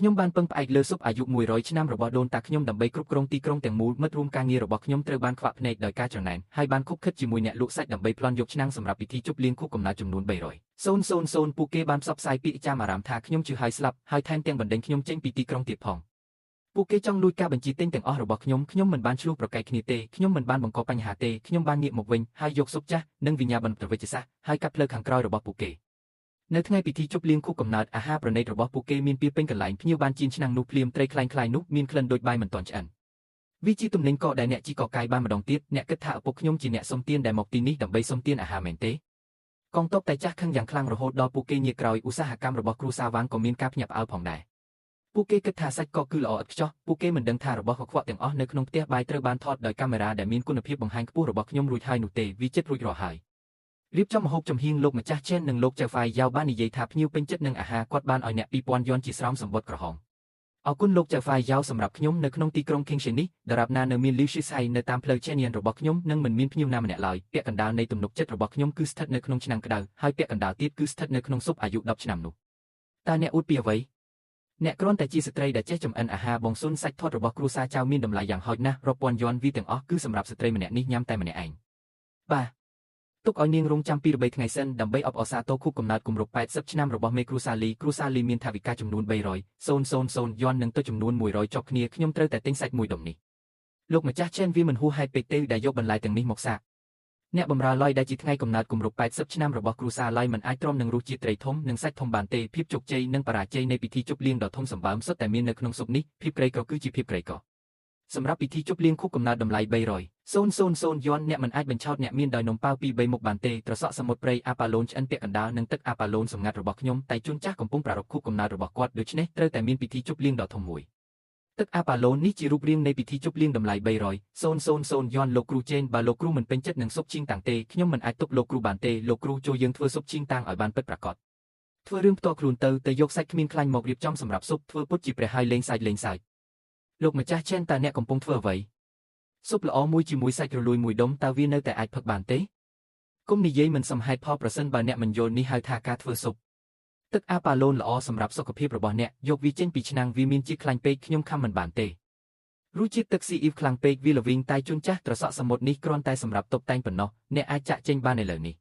ខ្ញុំបានពឹងផ្អែកលើស៊ុបអាយុ100ឆ្នាំរបស់ដូនតាខ្ញុំដើម្បីគ្រប់គ្រងទីក្រុងទាំងមូលមិត្តរួមការងាររបស់ខ្ញុំត្រូវបានខ្វាក់ភ្នែកដោយការច្រណែនហើយបានខុបខិតជាមួយអ្នកលក់សាច់ដើម្បីប្លន់យកឆ្នាំងសម្រាប់ពិធីជប់លៀងខួបកំណើតចំនួន300ពួកគេបានផ្សព្វផ្សាយពាក្យចាមអារ៉ាមថាខ្ញុំជឿហើយស្លាប់ហើយថែមទាំងបណ្ដេញខ្ញុំចេញពីទីក្រុងទៀតផងពួកគេចង់លួចការបញ្ជីទិញទាំងអស់របស់ខ្ញុំមិនបានឆ្លោះប្រកែកគ្នាទេខ្ញុំមិនបានបង្កបញ្ហាទេខ្ញុំបានងាកមកវិញហើយយកស៊ុបចាស់និងវិញ្ញាបនប្រវត្តិសាស្ត្រហើយកាត់ផ្លូវខាងក្រោយរបស់ពួកគេនៅថ្ងៃពិធីជប់លៀងខួបកំណើតអាហារប្រណីតរបស់ពួកគេមានពីពេញកន្លែងភ្ញៀវបានជៀនឆ្នាំងនោះភ្លាមត្រីខ្លាញ់នោះមានក្លិនដូចបាយមិនទាន់ឆ្អិនវាជាទំនិញកដែលអ្នកជីកកាយបានម្ដងទៀតអ្នកគិតថាឪពុកខ្ញុំជាអ្នកសុំទានដែលមកទីនេះដើម្បីសុំទានអាហារមែនទេកងទ័ពតែចាស់ខឹងយ៉ាងខ្លាំងរហូតដល់ពួកគេងាកក្រោយឧស្សាហកម្មរបស់គ្រួសារវ៉ាងក៏មានការភ្ញាក់ផ្អើលផងដែរពួកគេគិតថាសាច់កកគឺល្អឥតខ្ចោះពួកគេមិនដឹងថារបស់កខ្វក់ទាំងអស់នៅក្នុងផ្ទះបាយត្រូវបានថតដោយកាមេរ៉ាដែលមានគុណភាពបង្ហាញខ្ពស់របស់ខ្ញុំរួចហើយនោះទេវាចិត្តរួចរាល់ហើយរៀបចំម្ហូបចំហៀងលោកម្ចាស់ជេននិងលោកចៅហ្វាយយ៉ាវបាននិយាយថាភ្ញៀវពេញចិត្តនឹងអាហារគាត់បានឲ្យអ្នក2000យន់ជាស្រោមសម្បត្តិក្រហមអរគុណលោកចៅហ្វាយយ៉ាវសម្រាប់ខ្ញុំនៅក្នុងទីក្រុង Kingston នេះដរាបណានៅមាន Liu Shishai នៅតាមផ្លូវ Chenian របស់ខ្ញុំនឹងមិនមានភ្ញៀវណាម្នាក់ឡើយពាក់កណ្ដាលនៃទំនុកចិត្តរបស់ខ្ញុំគឺស្ថិតនៅក្នុងឆ្នាំងក្តៅហើយពាក់កណ្ដាលទៀតគឺស្ថិតនៅក្នុងស៊ុបអាយុ10ឆ្នាំនោះតើអ្នកអួតពីអ្វីអ្នកគ្រាន់តែជាស្ត្រីដែលចេះចម្អិនអាហារបងស៊ុនសាច់ធាត់របស់គ្រួសារចៅមានតម្លៃយ៉ាងហោចណាស់រាប់ពាន់យន់វាទាំងអស់គឺសម្រាប់ស្ត្រីម្នាក់នេះញ៉ាំតែម្នាក់ឯងបាទទុកឲ្យនាងរងចាំ2 3ថ្ងៃសិនដើម្បីអបអរសាទរខួបកំណើតគម្រប់80ឆ្នាំរបស់មេគ្រួសារលីមានថវិកាចំនួន300,000យន់និងទុកចំនួន100ចុះគ្នាខ្ញុំត្រូវតែទិញសាច់មួយដុំនេះលោកម្ចាស់ជេនវាមិនហួសហេតុពេកទេដែលយកបន្លែទាំងនេះមកសាកអ្នកបម្រើឡយដែលជាថ្ងៃកំណើតគម្រប់80ឆ្នាំរបស់គ្រួសារឡយមិនអាចទ្រាំនឹងរសជាតិត្រីធំនិងសាច់ធំបានទេភាពជោគជ័យនិងបរាជ័យនៃពិធីជប់លៀងដ៏ធំសម្បើមសុទ្ធតែមាននៅក្នុងស៊ុបនេះភាពក្រីក្រគឺជាភាពក្រីក្រសម្រាប់ពិធីជប់លៀងខួបកំណើតតម្លៃ300,000យន់អ្នកមិនអាចបញ្ឆោតអ្នកមានដោយនំប៉ាវ2 3មុខបានទេត្រសក់សមុទ្រព្រៃអាប៉ាឡូនឆ្អិនពាក់កណ្ដាលនិងទឹកអាប៉ាឡូនសម្ងាត់របស់ខ្ញុំតែជួនចាស់កំពុងប្រារព្ធខួបកំណើតរបស់គាត់ដូច្នេះត្រូវតែមានពិធីជប់លៀងដ៏ធំមួយទឹកអាប៉ាឡូននេះជារូបរាងនៃពិធីជប់លៀងតម្លៃ300,000យន់លោកគ្រូជេនបើលោកគ្រូមិនពេញចិត្តនឹងស៊ុបជីងតាំងទេខ្ញុំមិនអាចទុកលោកគ្រូបានទេលោកគ្រូចូលយើងធ្វើស៊ុបជីងតាំងឲ្យបានពិតប្រាកដធ្វើរឿងផ្ទាល់ខ្លួនទៅយកសាច់គ្មានខ្លាញ់មករៀបចំសម្រាប់ស៊ុបធ្វើពុតជាព្រះហើយលេងសើចលោកម្ចាស់ជេនតើអ្នកកំពុងធ្វើអ្វីស៊ុបល្អមួយជាមួយសាច់រលួយមួយដុំតើវានៅតែអាចផឹកបានទេគុំនិយាយមិនសមហេតុផលប្រសិនបើអ្នកមិនយល់នេះហៅថាការធ្វើស៊ុបទឹកអាប៉ាឡូនល្អសម្រាប់សុខភាពរបស់អ្នកយកវាចេញពីឆ្នាំងវាមានជាតិខ្លាញ់ពេកខ្ញុំខំមិនបានទេរសជាតិទឹកស៊ីអ៊ីវខ្លាំងពេកវាល្វីងតែជូនចាស់ត្រសក់សមុទ្រនេះគ្រាន់តែសម្រាប់តុបតែងប៉ុណ្ណោះអ្នកអាចចាក់ចេញបានឥឡូវនេះ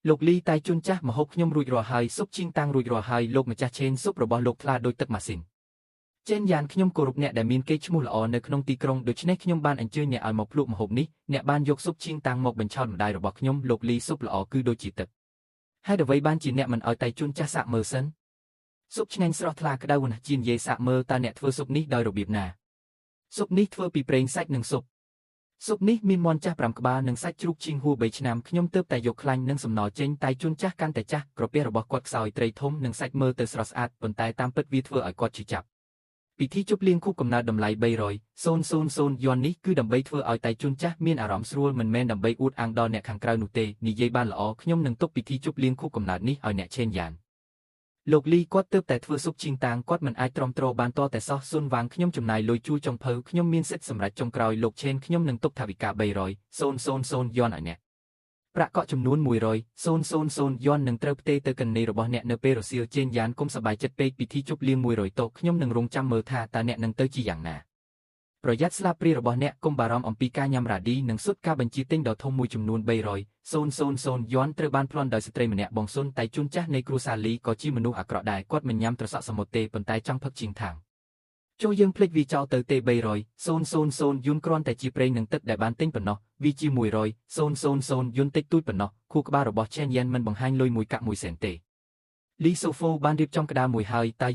លោកលីតែជូនចាស់ម្ហូបខ្ញុំរួចរាល់ហើយស៊ុបជីងតាំងរួចរាល់ហើយលោកម្ចាស់ឆេនស៊ុបរបស់លោកថ្លាដូចទឹកម៉ាស៊ីនចេនយ៉ានខ្ញុំគោរពអ្នកដែលមានកេរ្តិ៍ឈ្មោះល្អនៅក្នុងទីក្រុងដូច្នេះខ្ញុំបានអញ្ជើញអ្នកឲ្យមកភ្លក់ម្ហូបនេះអ្នកបានយកស៊ុបជីងតាំងមកបញ្ឆោតម្ដាយរបស់ខ្ញុំលោកលីស៊ុបល្អគឺដូចជាទឹកហេតុអ្វីបានជាអ្នកមិនឲ្យតែជូនចាស់សាកមើលសិនស៊ុបឆ្ងាញ់ស្រស់ថ្លាក្តៅណាស់ជានិយាយសាកមើលតើអ្នកធ្វើស៊ុបនេះដោយរបៀបណាស៊ុបនេះធ្វើពីប្រេងសាច់និងស៊ុបនេះមានមាន់ចាស់5ក្បាលនិងសាច់ជ្រូកឈីងហួរ3ឆ្នាំខ្ញុំទើបតែយកខ្លាញ់និងសំណល់ចេញតែជូនចាស់កាន់តែចាស់ក្រពះរបស់គាត់ខ្សោយត្រីធំនិងសាច់មើលទៅស្រស់ស្អាតប៉ុន្តែតាមពិតវាធ្វើឲ្យគាត់ឈឺចាប់ពិធីជប់លៀងខួបកំណើតតម្លៃ300,000យន់នេះគឺដើម្បីធ្វើឲ្យតែជូនចាស់មានអារម្មណ៍ស្រួលមិនមែនដើម្បីអួតអាងដល់អ្នកខាងក្រៅនោះទេនិយាយបានល្អខ្ញុំនឹងទុកពិធីជប់លៀងខួបកំណើតនេះឲ្យអ្នកឆេនយ៉ានលោកលីគាត់ទើបតែធ្វើស៊ុបជីងតាំងគាត់មិនអាចទ្រាំទ្របានតតែសោះស៊ុនវាងខ្ញុំចំណាយលុយជួលចុងភៅខ្ញុំមានសិទ្ធិសម្រេចចុងក្រោយលោកឆេនខ្ញុំនឹងទុកថវិកា300,000យន់ឲ្យអ្នកប្រាក់កក់ចំនួន100,000យន់នឹងត្រូវផ្ទេរទៅកណ្ដេរបស់អ្នកនៅពេលរសៀលជេនយ៉ានគុំសប្បាយចិត្តពេកពិធីជប់លៀង100តុខ្ញុំនឹងរងចាំមើលថាតើអ្នកនឹងទៅជាយ៉ាងណាប្រយ័ត្នស្លាបព្រារបស់អ្នកកុំបារម្ភអំពីការញ៉ាំរ៉ាឌីនិងសុទ្ធការបញ្ជាទិញដ៏ធំមួយចំនួន300,000យន់ត្រូវបានប្លន់ដោយស្ត្រីម្នាក់បងស៊ុនតែជូនចាស់នៃគ្រួសារលីក៏ជាមនុស្សអាក្រក់ដែរគាត់មិនញ៉ាំត្រសក់សមុទ្រទេប៉ុន្តែចង់ផឹកជីងថាងចូលយើងភ្លេចវាចោលទៅទេ300,000យន់គ្រាន់តែជាប្រេងនិងទឹកដែលបានទិញប៉ុណ្ណោះវាជា100,000យន់តិចតួចប៉ុណ្ណោះខួរក្បាលរបស់ឆេនយ៉ានមិនបង្ហាញលុយមួយកាក់1 សេនទេលីសូហ្វូបានរៀបចំក្តារមួយហើយតែ